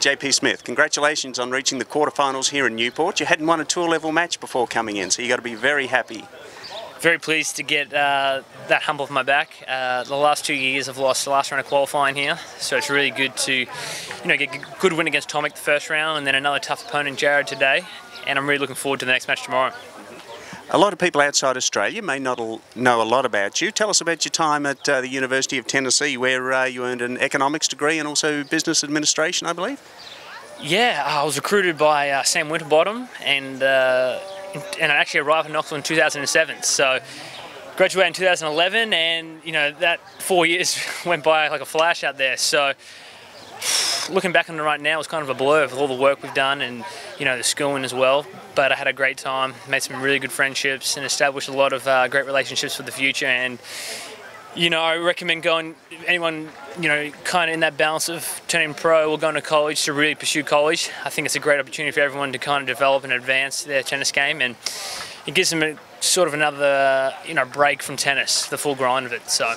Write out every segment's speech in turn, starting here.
JP Smith, congratulations on reaching the quarterfinals here in Newport. You hadn't won a tour level match before coming in, so you got to be very happy. Very pleased to get that hump off my back. The last 2 years I've lost the last round of qualifying here, so it's really good to get a good win against Tomic the first round and then another tough opponent, Jared, today. And I'm really looking forward to the next match tomorrow. A lot of people outside Australia may not know a lot about you. Tell us about your time at the University of Tennessee, where you earned an economics degree and also business administration, I believe. Yeah, I was recruited by Sam Winterbottom, and I actually arrived in Knoxville in 2007. So graduated in 2011, and that 4 years went by like a flash out there. So looking back on it right now, it's kind of a blur with all the work we've done and the schooling as well. But I had a great time, made some really good friendships, and established a lot of great relationships for the future. And I recommend anyone kind of in that balance of turning pro or going to college to really pursue college. I think it's a great opportunity for everyone to kind of develop and advance their tennis game, and it gives them sort of another break from tennis, the full grind of it. So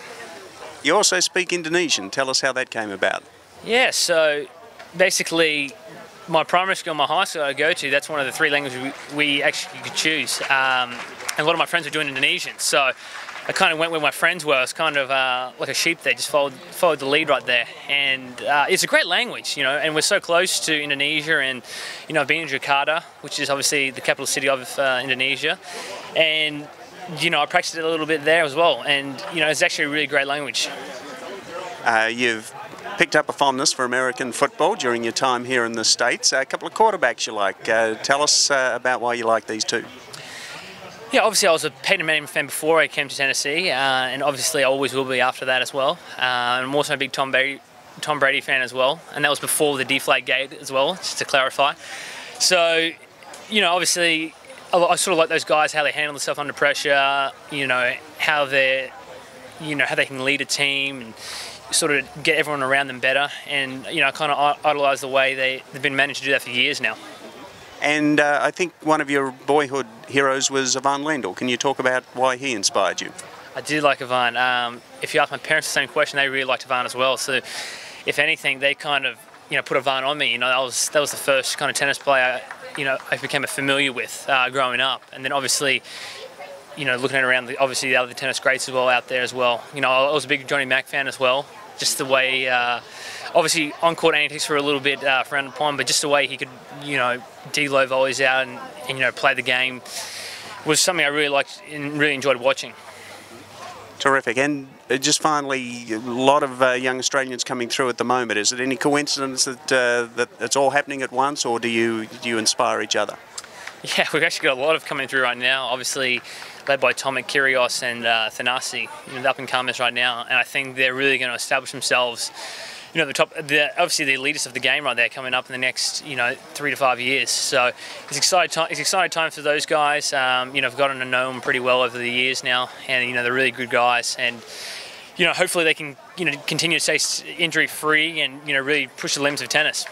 you also speak Indonesian. Tell us how that came about. Yeah, so basically my primary school, my high school I go to, that's one of the 3 languages we actually could choose. And a lot of my friends were doing Indonesian, so I kind of went where my friends were. I was kind of like a sheep there, just followed the lead right there. And it's a great language, and we're so close to Indonesia, and I've been in Jakarta, which is obviously the capital city of Indonesia. And I practiced it a little bit there as well, and it's actually a really great language. You've picked up a fondness for American football during your time here in the States. A couple of quarterbacks you like. Tell us about why you like these two. Yeah, obviously I was a Peyton Manning fan before I came to Tennessee, and obviously I always will be after that as well. I'm also a big Tom Brady fan as well, and that was before the deflate gate as well, just to clarify. So, obviously I sort of like those guys, how they handle themselves under pressure, how they can lead a team and sort of get everyone around them better, and I kind of idolise the way they've been managed to do that for years now. And I think one of your boyhood heroes was Ivan Lendl. Can you talk about why he inspired you? I did like Ivan. If you ask my parents the same question, they really liked Ivan as well. So if anything, they kind of put Ivan on me. That was the first kind of tennis player I became familiar with growing up, and then obviously looking at around the other tennis greats as well out there as well. I was a big Johnny Mac fan as well. Just the way, obviously on-court antics were a little bit frowned upon, but just the way he could, de-low volleys out and play the game was something I really liked and really enjoyed watching. Terrific. And just finally, a lot of young Australians coming through at the moment. Is it any coincidence that it's all happening at once, or do you inspire each other? Yeah, we've actually got a lot of coming through right now, obviously led by Tomic, Kyrgios and Thanasi, the up-and-comers right now, and I think they're really going to establish themselves, obviously the elitists of the game right there coming up in the next, 3 to 5 years. So it's exciting time for those guys. I've gotten to know them pretty well over the years now, and they're really good guys, and hopefully they can continue to stay injury-free and really push the limits of tennis.